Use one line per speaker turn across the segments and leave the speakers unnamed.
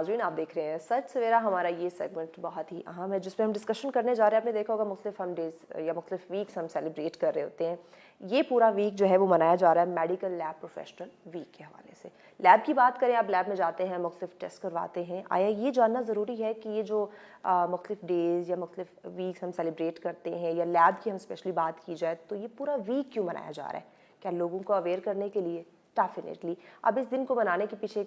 ناظرین آپ دیکھ رہے ہیں سچ سویرا. ہمارا یہ سیگمنٹ بہت ہی اہم ہے جس میں ہم ڈسکشن کرنے جا رہے ہیں. آپ نے دیکھا ہوگا مختلف ہم ڈیز یا مختلف ویکس ہم سیلیبریٹ کر رہے ہوتے ہیں. یہ پورا ویک جو ہے وہ منایا جا رہا ہے میڈیکل لیب پروفیشنل ویک کے حوالے سے. لیب کی بات کریں, آپ لیب میں جاتے ہیں, مختلف ٹیسٹ کرواتے ہیں. آیا یہ جاننا ضروری ہے کہ یہ جو مختلف ڈیز یا مختلف ویکس ہم سیلیبریٹ کرتے ہیں یا لیب کی ہم اسپیشلی بات کی جائے تو یہ پورا ویک کیوں منایا جا رہا ہے؟ کیا لوگوں کو اویئر کرنے کے لیے؟ ڈیفینیٹلی. اب اس دن کو منانے کے پیچھے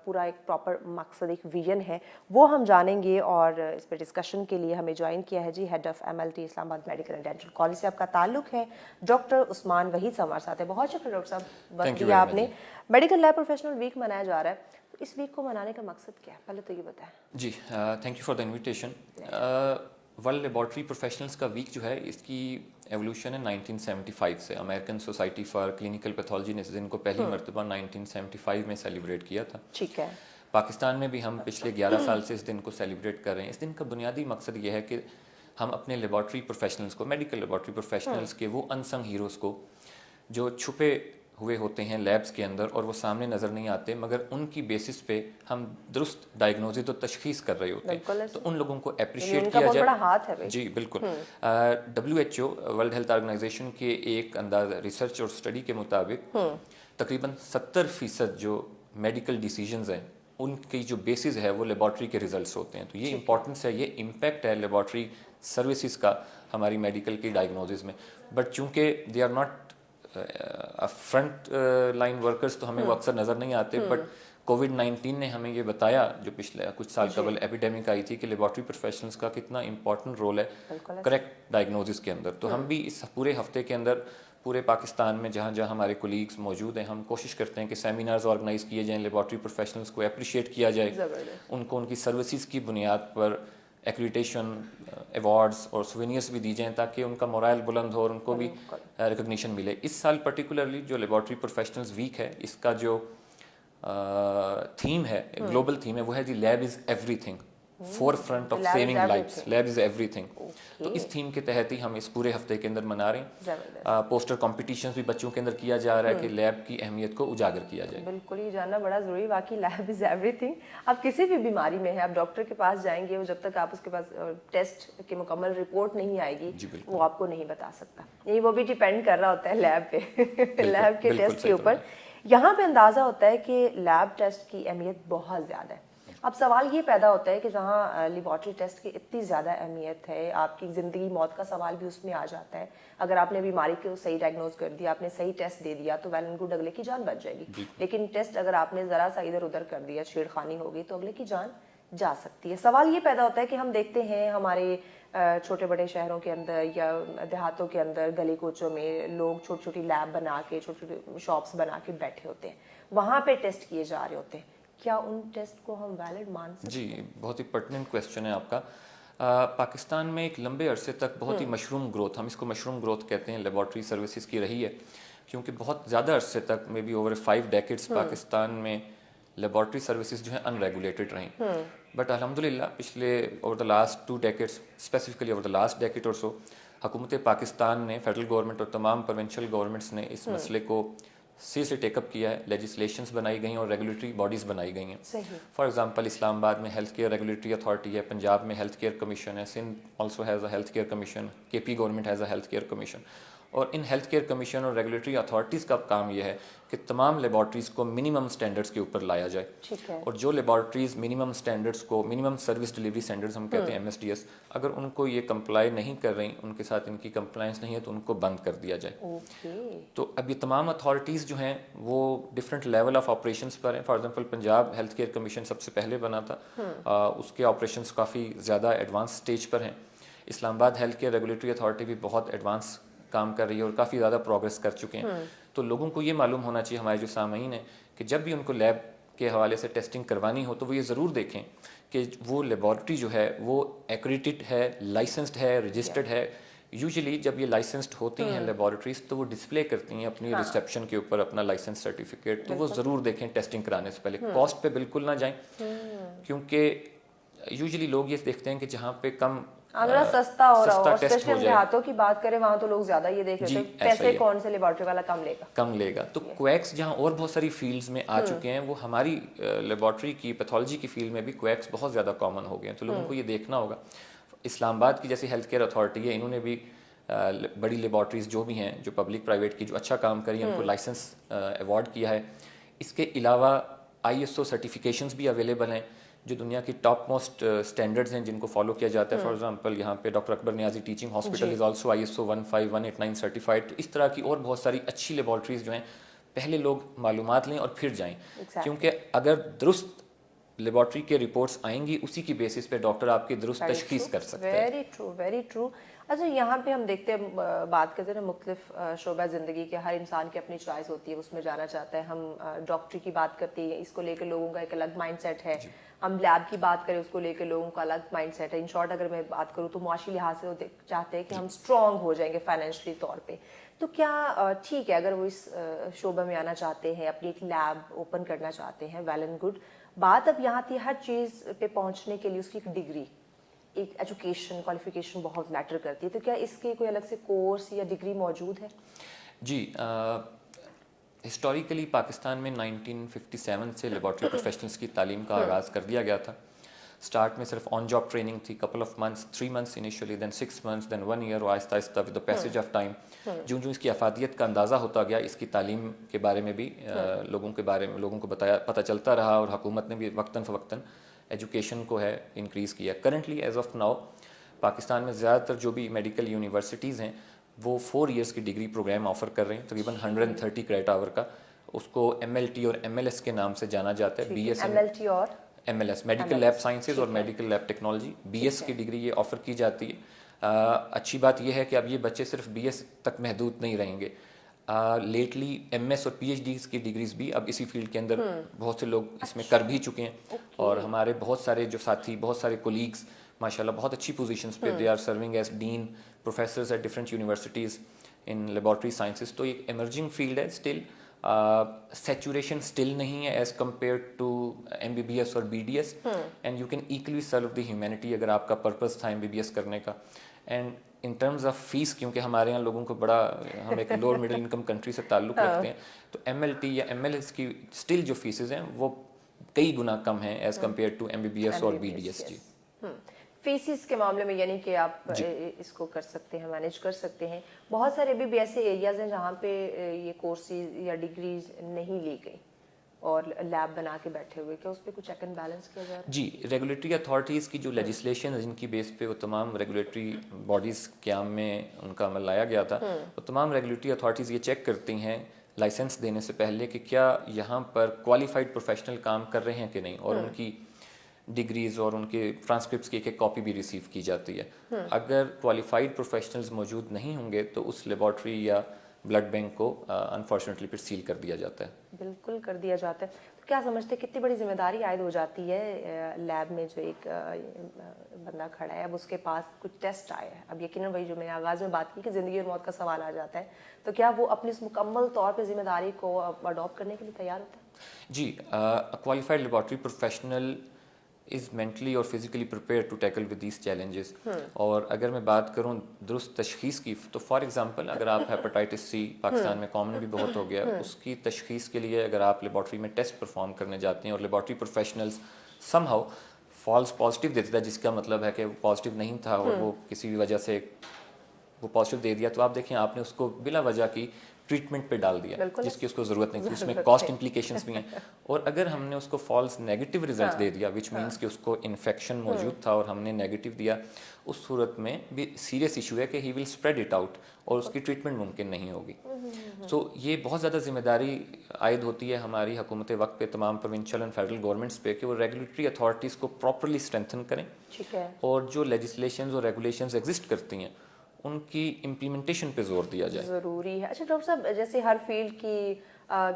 پورا ایک پراپر مقصد, ایک ویژن ہے, وہ ہم جانیں گے. اور اس پہ ڈسکشن کے لیے ہمیں جوائن کیا ہے ہیڈ آف MLT اسلام آباد میڈیکل اینڈ ڈینٹل کالج سے آپ کا تعلق ہے, ڈاکٹر عثمان وحید صاحب ہمارے ساتھ ہیں. بہت شکریہ ڈاکٹر صاحب, وقت دیا آپ نے. میڈیکل لیب پروفیشنل ویک منایا جا رہا ہے, تو اس ویک کو منانے کا مقصد کیا ہے, پہلے تو یہ بتائیں.
جی thank you for the invitation. World laboratory professionals کا ویک جو ہے اس کی ایولیوشن ہے 1975 سے. American society for clinical pathology نے اس دن کو پہلی مرتبہ 1975 میں سیلیبریٹ کیا تھا.
ٹھیک ہے.
پاکستان میں بھی ہم پچھلے 11 سال سے اس دن کو سیلیبریٹ کر رہے ہیں. اس دن کا بنیادی مقصد یہ ہے کہ ہم اپنے لیبارٹری پروفیشنلز کو, میڈیکل لیبارٹری پروفیشنلز کے وہ انسنگ ہیروز کو جو چھپے ہوئے ہوتے ہیں لیبس کے اندر اور وہ سامنے نظر نہیں آتے, مگر ان کی بیسس پہ ہم درست ڈائگنوزز و تشخیص کر رہے ہوتے ہیں, تو ان لوگوں کو اپریشیٹ کیا جائے. جی بالکل. WHO ورلڈ ہیلتھ آرگنائزیشن کے ایک انداز ریسرچ اور اسٹڈی کے مطابق تقریباً 70% جو میڈیکل ڈیسیجنز ہیں ان کی جو بیسز ہے وہ لیبارٹری کے ریزلٹس ہوتے ہیں. تو یہ امپورٹنس ہے, یہ امپیکٹ ہے لیبارٹری سروسز کا ہماری میڈیکل کی ڈائگنوزز میں. بٹ چونکہ they are not front line workers تو ہمیں وہ اکثر نظر نہیں آتے. بٹ کووڈ-19 نے ہمیں یہ بتایا, جو پچھلے کچھ سال قبل ایپیڈیمک آئی تھی, کہ لیبارٹری پروفیشنلز کا کتنا امپورٹنٹ رول ہے کریکٹ ڈائگنوزس کے اندر. تو ہم بھی اس پورے ہفتے کے اندر پورے پاکستان میں جہاں جہاں ہمارے کولیگز موجود ہیں, ہم کوشش کرتے ہیں کہ سیمینارز آرگنائز کیے جائیں, لیبارٹری پروفیشنلز کو اپریشیٹ کیا جائے, ان کو ان کی سروسز کی بنیاد پر ایکریڈیٹیشن, ایوارڈز اور سوینئرس بھی دی جائیں تاکہ ان کا مورائل بلند ہو اور ان کو بھی ریکگنیشن ملے. اس سال پرٹیکولرلی جو لیبارٹری پروفیشنلز ویک ہے, اس کا جو تھیم ہے, گلوبل تھیم ہے, وہ ہے the lab is everything, forefront of saving lives, lab is everything. تو اس تھیم کے تحت ہی ہم اس پورے ہفتے کے اندر منا رہے ہیں. پوسٹر کمپٹیشنز بھی بچوں کے اندر کیا جا رہا ہے کہ لیب کی اہمیت کو اجاگر کیا جائے.
بالکل, یہ جاننا بڑا ضروری. واقعی لیب از ایوری تھنگ. آپ کسی بھی بیماری میں ہیں, آپ ڈاکٹر کے پاس جائیں گے, وہ جب تک آپ اس کے پاس ٹیسٹ کی مکمل رپورٹ نہیں آئے گی وہ آپ کو نہیں بتا سکتا. یہ وہ بھی ڈیپینڈ کر رہا ہوتا ہے لیب پہ, لیب کے ٹیسٹ کے اوپر. یہاں پہ اندازہ ہوتا ہے کہ لیب ٹیسٹ کی اہمیت بہت زیادہ ہے. اب سوال یہ پیدا ہوتا ہے کہ جہاں لیبارٹری ٹیسٹ کی اتنی زیادہ اہمیت ہے, آپ کی زندگی موت کا سوال بھی اس میں آ جاتا ہے. اگر آپ نے بیماری کو صحیح ڈائگنوز کر دیا, آپ نے صحیح ٹیسٹ دے دیا تو ویل اینڈ گڈ, اگلے کی جان بچ جائے گی. لیکن ٹیسٹ اگر آپ نے ذرا سا ادھر ادھر کر دیا, چھیڑخانی ہو گئی, تو اگلے کی جان جا سکتی ہے. سوال یہ پیدا ہوتا ہے کہ ہم دیکھتے ہیں ہمارے چھوٹے بڑے شہروں کے اندر یا دیہاتوں کے اندر گلی کوچوں میں لوگ چھوٹی چھوٹی لیب بنا کے, چھوٹی چھوٹی شاپس بنا کے بیٹھے ہوتے ہیں, وہاں پہ ٹیسٹ کیے جا رہے ہوتے ہیں. کیا ان ٹیسٹ کو ہم ویلڈ مان سکتے ہیں؟
جی بہت ہی پرٹیننٹ کویسچن ہے آپ کا. پاکستان میں ایک لمبے عرصے تک بہت ہی مشروم گروتھ, ہم اس کو مشروم گروتھ کہتے ہیں, لیبارٹری سروسز کی رہی ہے, کیونکہ بہت زیادہ عرصے تک may be over 5 decades Pakistan میں لیبارٹری سروسز جو ہیں ان ریگولیٹڈ رہیں. بٹ الحمدللہ پچھلے over the last 2 decades, specifically over the last decade اور سو, حکومت پاکستان نے, فیڈرل گورنمنٹ اور تمام پروونشل گورنمنٹس نے اس مسئلے کو سیریسلی ٹیک اپ کیا ہے. لیجسلیشنز بنائی گئی ہیں اور ریگولیٹری باڈیز بنائی گئی ہیں. فار ایگزامپل اسلام آباد میں ہیلتھ کیئر ریگولیٹری اتھارٹی ہے, پنجاب میں ہیلتھ کیئر کمیشن ہے, Sindh also has a health care commission, KP government has a health care commission. اور ان ہیلتھ کیئر کمیشن اور ریگولیٹری اتھارٹیز کا کام یہ ہے کہ تمام لیبارٹریز کو منیمم سٹینڈرڈس کے اوپر لایا جائے. اور جو لیبارٹریز منیمم سٹینڈرڈس کو, منیمم سروس ڈلیوری سٹینڈرڈس ہم کہتے ہیں MSDS, اگر ان کو یہ کمپلائی نہیں کر رہی, ان کے ساتھ ان کی کمپلائنس نہیں ہے, تو ان کو بند کر دیا جائے. تو اب یہ تمام اتھارٹیز جو ہیں وہ ڈفرینٹ لیول آف آپریشنس پر ہیں. For example Punjab health care commission سب سے پہلے بنا تھا, اس کے آپریشنس کافی زیادہ ایڈوانس سٹیج پر ہیں. اسلام آباد ہیلتھ کیئر ریگولیٹری اتھارٹی بھی بہت ایڈوانس کام کر رہی ہے اور کافی زیادہ پروگرس کر چکے ہیں. تو لوگوں کو یہ معلوم ہونا چاہیے, ہمارے جو سامعین ہیں, کہ جب بھی ان کو لیب کے حوالے سے ٹیسٹنگ کروانی ہو تو وہ یہ ضرور دیکھیں کہ وہ لیبارٹری جو ہے وہ ایکریڈیٹڈ ہے, لائسنسڈ ہے, رجسٹرڈ ہے. یوزلی جب یہ لائسنسڈ ہوتی ہیں لیبارٹریز تو وہ ڈسپلے کرتی ہیں اپنی ریسیپشن کے اوپر اپنا لائسنس سرٹیفکیٹ, تو وہ ضرور دیکھیں ٹیسٹنگ کرانے سے پہلے. کاسٹ پہ بالکل نہ جائیں, کیونکہ یوزلی لوگ یہ دیکھتے ہیں کہ جہاں پہ کم
ذرا سستا ہو رہا ہو,
سستا
اور
ٹیسٹ
اسپیشلی
ہو
ہم
جائے.
دیہاتوں کی بات کریں وہاں تو لوگ زیادہ یہ دیکھ رہے
جی،
ہیں
ایسا
پیسے
ہی ہے.
کون سے لیبارٹری والا کم لے گا.
تو کویکس جہاں اور بہت ساری فیلڈز میں آ چکے ہیں, وہ ہماری لیبارٹری کی پیتھولوجی کی فیلڈ میں بھی کویکس بہت زیادہ کامن ہو گئے ہیں. تو لوگوں کو یہ دیکھنا ہوگا. اسلام آباد کی جیسی ہیلتھ کیئر اتھارٹی ہے, انہوں نے بھی بڑی لیبارٹریز جو بھی ہیں جو پبلک پرائیویٹ کی جو اچھا کام کری ہیں ان کو لائسنس ایوارڈ کیا ہے. اس کے علاوہ ISO سرٹیفکیشنز بھی اویلیبل ہیں جو دنیا کی ٹاپ موسٹ اسٹینڈرڈز ہیں جن کو فالو کیا جاتا ہے. فار ایگزامپل یہاں پہ doctor Akbar Niazi teaching hospital is also ISO 15189 certified. تو اس طرح کی اور بہت ساری اچھی لیبارٹریز جو ہیں, پہلے لوگ معلومات لیں اور پھر جائیں, کیونکہ اگر درست لیبارٹری کے رپورٹس آئیں گی اسی کی بیسس پہ ڈاکٹر آپ کی درست تشخیص کر سکتے ہیں.
Very true, very true. اچھا, یہاں پہ ہم دیکھتے ہیں, بات کرتے ہیں مختلف شعبہ زندگی کے, ہر انسان کی اپنی چوائس ہوتی ہے, اس میں جانا چاہتا ہے. ہم ڈاکٹری کی بات کرتے ہیں, اس کو لے کے لوگوں کا ایک الگ مائنڈ سیٹ ہے. ہم لیب کی بات کریں, اس کو لے کے لوگوں کا الگ مائنڈ سیٹ ہے. ان شارٹ اگر میں بات کروں تو معاشی لحاظ سے چاہتے ہیں کہ ہم اسٹرانگ ہو جائیں گے فائنینشلی طور پہ. تو کیا ٹھیک ہے اگر وہ اس شعبہ میں آنا چاہتے ہیں, اپنی ایک لیب اوپن کرنا چاہتے ہیں, ویل اینڈ گڈ. بات اب یہاں تھی ہر چیز پہ پہنچنے کے لیے اس کی ایک ڈگری, ایک ایجوکیشن کوالیفیکیشن بہت میٹر کرتی ہے. تو کیا اس کے کوئی الگ سے کورس یا ڈگری موجود ہے؟
جی, ہسٹوریکلی پاکستان میں 1957 سے لیبارٹری پروفیشنلز کی تعلیم کا آغاز کر دیا گیا تھا. اسٹارٹ میں صرف آن جاب ٹریننگ تھی, couple of months, 3 months initially, then 6 months, then 1 year, اور آہستہ آہستہ with the passage of time جو اس کی افادیت کا اندازہ ہوتا گیا, اس کی تعلیم کے بارے میں بھی لوگوں کو پتہ چلتا رہا, اور حکومت نے بھی وقتاً فوقتاً ایجوکیشن کو ہے انکریز کیا. Currently as of now Pakistan میں زیادہ تر جو بھی میڈیکل یونیورسٹیز ہیں وہ 4 years کی ڈگری پروگرام آفر کر رہے ہیں, تقریباً 130 کریڈٹ آور کا. اس کو MLT اور MLS کے نام سے جانا جاتا ہے. BS
MLT اور
MLS میڈیکل لیب سائنسز اور میڈیکل لیب ٹیکنالوجی, BS کی ڈگری یہ آفر کی جاتی ہے. اچھی بات یہ ہے کہ اب یہ بچے صرف BS تک محدود نہیں رہیں گے. لیٹلی MS اور PhDs کی ڈگریز بھی اب اسی فیلڈ کے اندر بہت سے لوگ اس میں کر بھی چکے ہیں, اور ہمارے بہت سارے جو ساتھی, بہت سارے کولیگس ماشاءاللہ بہت اچھی پوزیشنز پہ they are serving as dean professors at different universities in laboratory sciences. تو ایک ایمرجنگ فیلڈ ہے اسٹل, سیچوریشن اسٹل نہیں ہے ایز کمپیئر ٹو MBBS اور BDS, and you can equally serve the humanity اگر آپ کا پرپز تھا MBBS کرنے کا. And in terms of fees, کیونکہ ہمارے یہاں لوگوں کو ہم ایک لوور مڈل انکم کنٹری سے تعلق رکھتے ہیں, تو MLT یا MLS کی اسٹل جو فیسز ہیں وہ کئی گنا کم ہیں ایز کمپیئر ٹو MBBS اور BDS. جی,
فیسز کے معاملے میں یعنی کہ آپ اس کو کر سکتے ہیں, مینیج کر سکتے ہیں. بہت سارے ابھی بھی ایسے ایریاز ہیں جہاں پہ یہ کورسز یا ڈگریز نہیں لی گئی اور لیب بنا کے بیٹھے ہوئے, کیا اس پہ کچھ چیک اینڈ بیلنس کیا جا رہا ہے؟
جی, ریگولیٹری اتھارٹیز کی جو لیجسلیشن ہے جن کی بیس پہ وہ تمام ریگولیٹری باڈیز قیام میں ان کا عمل لایا گیا تھا, وہ تمام ریگولیٹری اتھارٹیز یہ چیک کرتی ہیں لائسنس دینے سے پہلے کہ کیا یہاں پر کوالیفائڈ پروفیشنل کام کر رہے ہیں کہ نہیں, اور ان کی ڈگریز اور ان کے ٹرانسکرپٹس کی ایک کاپی بھی ریسیو کی جاتی ہے. اگر کوالیفائڈ پروفیشنلز موجود نہیں ہوں گے تو اس لیبارٹری یا بلڈ بینک کو انفارچونیٹلی پھر سیل کر دیا جاتا ہے.
بالکل کر دیا جاتا ہے. تو کیا سمجھتے ہیں کتنی بڑی ذمہ داری عائد ہو جاتی ہے لیب میں, جو ایک بندہ کھڑا ہے, اب اس کے پاس کچھ ٹیسٹ آئے ہیں, اب یقیناً وہی جو میں نے آغاز میں بات کی کہ زندگی اور موت کا سوال آ جاتا ہے, تو کیا وہ اپنی اس مکمل طور پہ ذمہ داری کو اڈاپٹ کرنے کے لیے تیار ہوتا ہے؟
جی, qualified laboratory professional is mentally اور physically prepare to tackle with these challenges. اور اگر میں بات کروں درست تشخیص کی, تو فار ایگزامپل اگر آپ ہیپاٹائٹس C پاکستان میں کامن بھی بہت ہو گیا, اس کی تشخیص کے لیے اگر آپ لیبارٹری میں ٹیسٹ پرفارم کرنے جاتے ہیں اور laboratory professionals some how false positive دیتا ہے, جس کا مطلب ہے کہ وہ پازیٹیو نہیں تھا اور وہ کسی بھی وجہ سے وہ پازیٹیو دے دیا, تو آپ دیکھیں آپ نے اس کو بلا وجہ کی ٹریٹمنٹ پہ ڈال دیا جس کی اس کو ضرورت نہیں تھی. اس میں کاسٹ امپلیکیشنس بھی ہیں. اور اگر ہم نے اس کو فالس نیگیٹو رزلٹ دے دیا وچ مینس کہ اس کو انفیکشن موجود تھا اور ہم نے نیگیٹو دیا, اس صورت میں بھی سیریس ایشو ہے کہ ہی ول اسپریڈ اٹ آؤٹ اور اس کی ٹریٹمنٹ ممکن نہیں ہوگی. سو یہ بہت زیادہ ذمہ داری عائد ہوتی ہے ہماری حکومت وقت پہ, تمام پروونشل اینڈ فیڈرل گورنمنٹس پہ, کہ وہ ریگولیٹری اتھارٹیز کو پراپرلی اسٹرینتھن کریں, اور جو لیجسلیشنز اور ریگولیشنز ایگزسٹ کرتی ہیں ان کی امپلیمنٹیشن پہ زور دیا جائے.
ضروری ہے. اچھا ڈاکٹر صاحب, جیسے ہر فیلڈ کی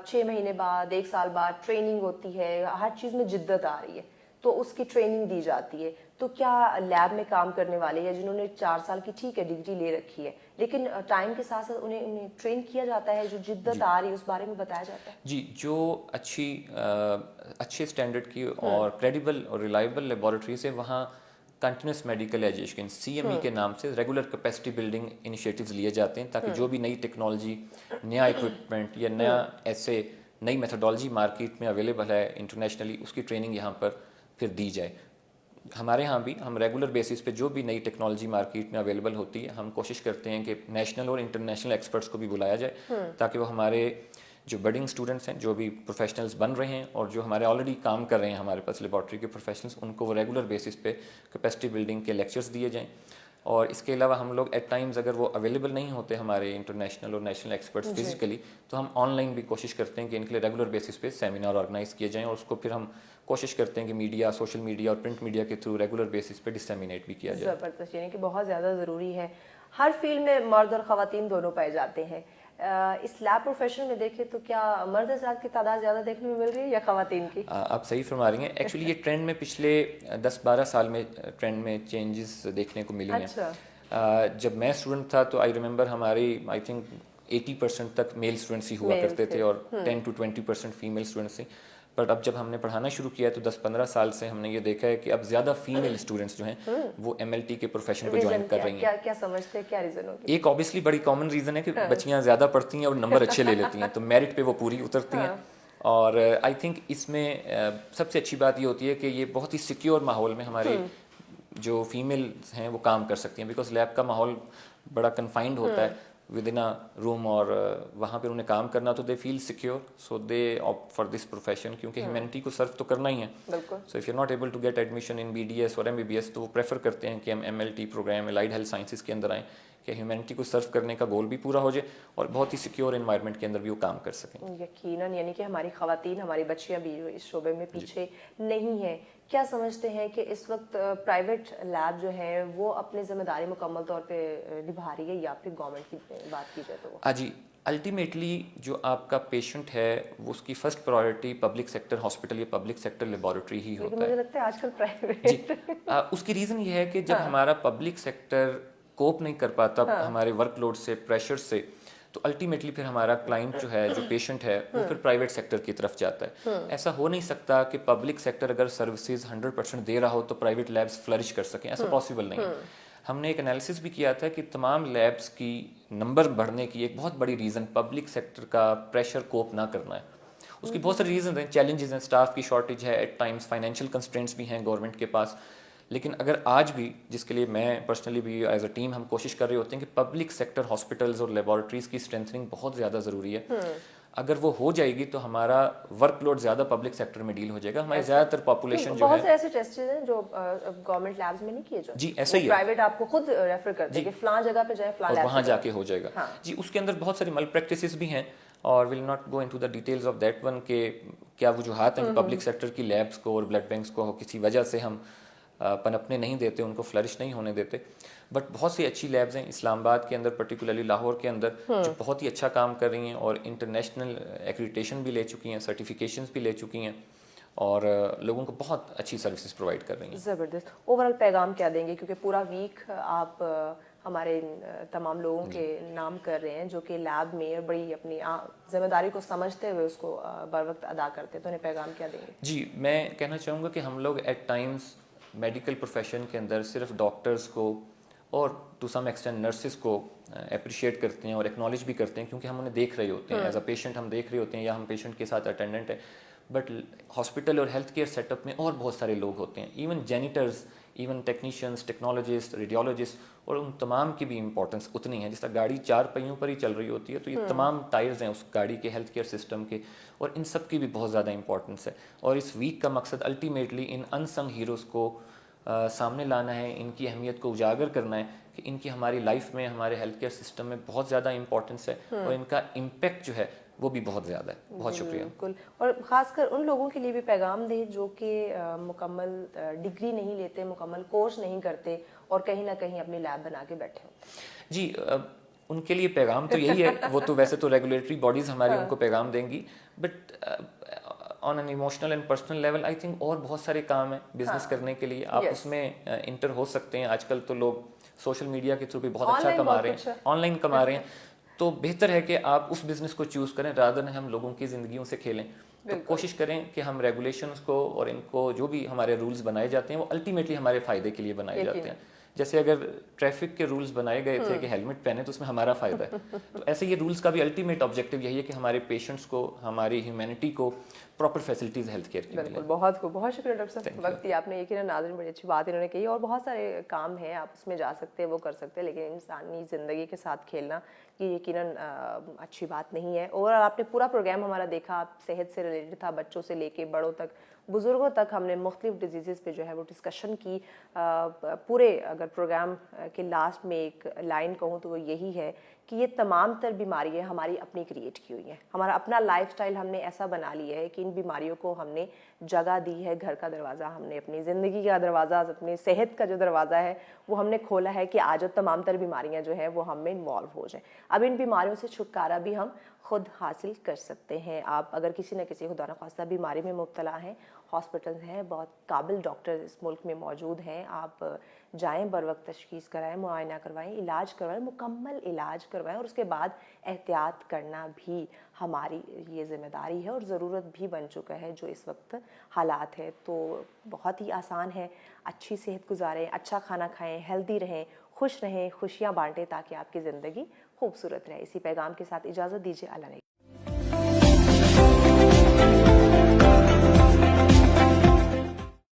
6 مہینے بعد 1 سال بعد ٹریننگ ہوتی ہے, ہر چیز میں جدت آ رہی ہے, تو اس کی ٹریننگ دی جاتی ہے, تو کیا لیب میں کام کرنے والے یا جنہوں نے 4 سال کی ٹھیک ہے ڈگری لے رکھی ہے لیکن ٹائم کے ساتھ ساتھ انہیں ٹرین کیا جاتا ہے, جو جدت آ رہی ہے اس بارے میں بتایا جاتا ہے؟
جی, جو اچھے اسٹینڈرڈ کی اور کریڈیبل اور ریلائبل لیبارٹریز ہے وہاں کنٹینیوس میڈیکل ایجوکیشن CME کے نام سے ریگولر کیپیسٹی بلڈنگ انیشیٹوز لیے جاتے ہیں تاکہ جو بھی نئی ٹیکنالوجی, نیا اکوپمنٹ یا نیا ایسے نئی میتھڈالوجی مارکیٹ میں اویلیبل ہے انٹرنیشنلی, اس کی ٹریننگ یہاں پر پھر دی جائے. ہمارے ہاں بھی ہم ریگولر بیسس پہ جو بھی نئی ٹیکنالوجی مارکیٹ میں اویلیبل ہوتی ہے ہم کوشش کرتے ہیں کہ نیشنل اور انٹرنیشنل ایکسپرٹس کو بھی بلایا جائے تاکہ وہ ہمارے جو بڈنگ اسٹوڈنٹس ہیں, جو بھی پروفیشنلز بن رہے ہیں اور جو ہمارے آلریڈی کام کر رہے ہیں ہمارے پاس لیبارٹری کے پروفیشنلز, ان کو وہ ریگولر بیسس پہ کیپیسٹی بلڈنگ کے لیکچرز دیے جائیں. اور اس کے علاوہ ہم لوگ ایٹ ٹائمز اگر وہ اویلیبل نہیں ہوتے ہمارے انٹرنیشنل اور نیشنل ایکسپرٹس فزیکلی, تو ہم آن لائن بھی کوشش کرتے ہیں کہ ان کے لیے ریگولر بیسس پہ سیمینار آرگنائز کیے جائیں اور اس کو پھر ہم کوشش کرتے ہیں کہ میڈیا, سوشل میڈیا اور پرنٹ میڈیا کے تھرو ریگولر بیسس پہ ڈسیمینیٹ بھی کیا جائے.
زبردست, یعنی کہ بہت زیادہ ضروری ہے. ہر فیلڈ میں مرد اور خواتین دونوں پائے جاتے ہیں. اس لیب پروفیشن میں دیکھیں تو کیا مرد حضرات کی تعداد زیادہ دیکھنے میں مل رہی ہے یا خواتین کی؟
آپ صحیح فرما رہی ہیں. ایکچولی یہ ٹرینڈ میں پچھلے 10-12 سال میں ٹرینڈ میں چینجز دیکھنے کو ملی ہیں. جب میں اسٹوڈنٹ تھا تو آئی ریممبر ہماری آئی تھنک 80% تک میل اسٹوڈنٹس ہی ہوا کرتے تھے اور 10 to 20% فیمیل اسٹوڈنٹس تھے. بٹ اب جب ہم نے پڑھانا شروع کیا تو 10-15 سال سے ہم نے یہ دیکھا ہے کہ اب زیادہ فیمیل اسٹوڈنٹس جو ہیں وہ MLT کے پروفیشن کو جوائن کر رہی ہیں.
کیا سمجھتے ہیں, کیا ریزن ہوگی؟
ایک اوبیسلی بڑی کامن ریزن ہے کہ بچیاں زیادہ پڑھتی ہیں اور نمبر اچھے لے لیتی ہیں تو میرٹ پہ وہ پوری اترتی ہیں. اور آئی تھنک اس میں سب سے اچھی بات یہ ہوتی ہے کہ یہ بہت ہی سیکیور ماحول میں ہماری جو فیمیلز ہیں وہ کام کر سکتی ہیں, بیکاز لیب کا ماحول بڑا کنفائنڈ ہوتا ہے ود ان روم, اور وہاں پہ انہیں کام کرنا تو they feel secure, so they opt for this profession, کیونکہ ہیومینٹی کو سرو تو کرنا ہی ہے. So if you not able to get admission in BDS اور MBBS تو وہ پریفر کرتے ہیں کہ ہم MLT program allied health sciences کے اندر آئیں کہ ہیومینٹی کو سرو کرنے کا گول بھی پورا ہو جائے اور بہت ہی سیکیور انوائرمنٹ کے اندر بھی وہ کام کر سکیں.
یقیناً, یعنی کہ ہماری خواتین, ہماری بچیاں بھی اس شعبے میں پیچھے نہیں ہیں. کیا سمجھتے ہیں کہ اس وقت پرائیویٹ لیب جو ہے وہ اپنی ذمہ داری مکمل طور پہ نبھا رہی ہے یا پھر گورنمنٹ کی بات کی جائے تو؟
جی, الٹیمیٹلی جو آپ کا پیشنٹ ہے وہ اس کی first priority public sector hospital یا پبلک سیکٹر لیبارٹری ہی ہوتا ہے.
مجھے لگتا ہے آج کل پرائیویٹ
جی, اس کی ریزن یہ ہے کہ جب ہمارا پبلک سیکٹر کوپ نہیں کر پاتا ہمارے ورک لوڈ سے, پریشر سے, تو الٹیمیٹلی پھر ہمارا کلائنٹ جو ہے, جو پیشنٹ ہے, وہ پھر پرائیویٹ سیکٹر کی طرف جاتا ہے. ایسا ہو نہیں سکتا کہ پبلک سیکٹر اگر سروسز 100% دے رہا ہو تو پرائیویٹ لیبس فلرش کر سکیں, ایسا پاسبل نہیں ہے. ہم نے ایک انالیسس بھی کیا تھا کہ تمام لیبس کی نمبر بڑھنے کی ایک بہت بڑی ریزن پبلک سیکٹر کا پریشر کوپ نہ کرنا ہے. اس کی بہت ساری ریزنز ہیں, چیلنجز ہیں, اسٹاف کی شارٹیج ہے, ایٹ ٹائمز فائنینشیل کنسٹرینٹس بھی ہیں گورنمنٹ کے پاس. لیکن اگر آج بھی, جس کے لیے میں پرسنلی بھی ایز اے ٹیم ہم کوشش کر رہے ہوتے ہیں کہ پبلک سیکٹر ہاسپٹلز اور لیبارٹریز کی اسٹرینتھنگ بہت زیادہ ضروری ہے. اگر وہ ہو جائے گی تو ہمارا ورک لوڈ زیادہ پبلک سیکٹر میں ڈیل ہو جائے گا. ہماری زیادہ تر پاپولیشن جو ہے,
بہت سے ایسے ٹیسٹ ہیں جو گورنمنٹ لیبز میں نہیں کیے جاتے.
جی ایسا ہی ہے,
پرائیویٹ آپ کو خود ریفر کرتے ہیں کہ فلاں جگہ پہ جائیں, فلاں لیب
وہاں جا کے ہو جائے گا. جی, اس کے اندر بہت ساری مل پریکٹسز بھی ہیں اور will not go into the details of that one کہ کیا وجوہات ہیں کہ پبلک سیکٹر کی لیبس کو اور بلڈ بینکس کو کسی وجہ سے ہم پنپنے نہیں دیتے, ان کو فلرش نہیں ہونے دیتے. بٹ بہت سی اچھی لیبز ہیں اسلام آباد کے اندر, پرٹیکولرلی لاہور کے اندر, جو بہت ہی اچھا کام کر رہی ہیں اور انٹرنیشنل ایکریڈیٹیشن بھی لے چکی ہیں, سرٹیفکیشنز بھی لے چکی ہیں اور لوگوں کو بہت اچھی سروسز پرووائڈ کر رہی ہیں.
زبردست. اوور آل پیغام کیا دیں گے, کیونکہ پورا ویک آپ ہمارے تمام لوگوں کے نام کر رہے ہیں جو کہ لیب میں بڑی اپنی ذمہ داری کو سمجھتے ہوئے اس کو بر وقت ادا کرتے ہیں, تو انہیں پیغام کیا دیں گے؟
جی, میں کہنا چاہوں گا کہ ہم لوگ ایٹ ٹائمز میڈیکل پروفیشن کے اندر صرف ڈاکٹرز کو اور ٹو سم ایکسٹینٹ نرسز کو اپریشیٹ کرتے ہیں اور ایکنالج بھی کرتے ہیں کیونکہ ہم انہیں دیکھ رہے ہوتے ہیں, ایز اے پیشنٹ ہم دیکھ رہے ہوتے ہیں یا ہم پیشنٹ کے ساتھ اٹینڈنٹ ہیں. بٹ ہاسپٹل اور ہیلتھ کیئر سیٹ اپ میں اور بہت سارے لوگ ہوتے ہیں, even janitors, even technicians, technologist, radiologist, اور ان تمام کی بھی امپورٹنس اتنی ہے. جس طرح گاڑی 4 پہیوں پر ہی چل رہی ہوتی ہے تو یہ تمام ٹائرز ہیں اس گاڑی کے ہیلتھ کیئر سسٹم کے, اور ان سب کی بھی بہت زیادہ امپورٹنس ہے. اور اس ویک کا مقصد الٹیمیٹلی ان انسنگ ہیروز کو سامنے لانا ہے, ان کی اہمیت کو اجاگر کرنا ہے کہ ان کی ہماری لائف میں, ہمارے ہیلتھ کیئر سسٹم میں بہت زیادہ امپورٹنس ہے اور ان کا امپیکٹ جو ہے وہ بھی بہت زیادہ ہے. بہت شکریہ.
بالکل. اور خاص کر ان لوگوں کے لیے بھی پیغام دیں جو کہ مکمل ڈگری نہیں لیتے, مکمل کورس نہیں کرتے اور کہیں نہ کہیں اپنی لیب بنا کے بیٹھے ہوتے.
جی, ان کے لیے پیغام تو یہی ہے, وہ تو ویسے تو ریگولیٹری باڈیز ہماری ان کو پیغام دیں گی, but on an emotional and personal level I think اور بہت سارے کام ہیں بزنس کرنے کے لیے. آپ اس میں انٹر ہو سکتے ہیں. آج کل تو لوگ سوشل میڈیا کے تھرو بھی بہت اچھا کما رہے ہیں, آن لائن کما رہے ہیں. تو بہتر ہے کہ آپ اس بزنس کو چوز کریں رادر دین ہم لوگوں کی زندگیوں سے کھیلیں. تو کوشش کریں کہ ہم ریگولیشنس کو اور ان کو جو بھی ہمارے رولز بنائے جاتے ہیں وہ الٹیمیٹلی ہمارے فائدے کے لیے بنائے جاتے ہیں. جیسے اگر ٹریفک کے رولز بنائے گئے تھے کہ ہیلمٹ پہنے تو اس میں ہمارا فائدہ ہے, تو ایسے یہ رولز کا بھی الٹیمیٹ آبجیکٹیو یہی ہے کہ ہمارے پیشنٹس کو, ہماری ہیومینٹی کو پراپر فیسلٹیز ہیلتھ کیئر کی
بالکل. بہت شکریہ ڈاکٹر صاحب, وقت دیا آپ نے. یقیناً ناظرین بڑی اچھی بات انہوں نے کہی, اور بہت سارے کام ہیں آپ اس میں جا سکتے ہیں, وہ کر سکتے ہیں, لیکن انسانی زندگی کے ساتھ کھیلنا یہ یقیناً اچھی بات نہیں ہے. اور آپ نے پورا پروگرام ہمارا دیکھا, آپ صحت سے ریلیٹڈ تھا, بچوں سے لے کے بڑوں تک, بزرگوں تک ہم نے مختلف ڈیزیزز پہ جو ہے وہ ڈسکشن کی. پورے اگر پروگرام کے لاسٹ میں ایک لائن کہوں تو وہ یہی ہے کہ یہ تمام تر بیماریاں ہماری اپنی کریٹ کی ہوئی ہیں. ہمارا اپنا لائف سٹائل ہم نے ایسا بنا لیا ہے کہ ان بیماریوں کو ہم نے جگہ دی ہے. گھر کا دروازہ ہم نے, اپنی زندگی کا دروازہ, اپنی صحت کا جو دروازہ ہے وہ ہم نے کھولا ہے کہ آج تمام تر بیماریاں جو ہیں وہ ہم میں انوالو ہو جائیں. اب ان بیماریوں سے چھٹکارا بھی ہم خود حاصل کر سکتے ہیں. آپ اگر کسی نہ کسی خدا نخواستہ بیماری میں مبتلا ہیں, ہاسپٹل ہیں, بہت قابل ڈاکٹر اس ملک میں موجود ہیں. آپ جائیں, بر وقت تشخیص کرائیں, معائنہ کروائیں, علاج کروائیں, مکمل علاج کروائیں, اور اس کے بعد احتیاط کرنا بھی ہماری یہ ذمہ داری ہے اور ضرورت بھی بن چکا ہے جو اس وقت حالات ہے. تو بہت ہی آسان ہے, اچھی صحت گزاریں, اچھا کھانا کھائیں, ہیلدی رہیں, خوش رہیں, خوشیاں بانٹیں تاکہ آپ کی زندگی خوبصورت رہے. اسی پیغام کے ساتھ اجازت دیجیے. اللہ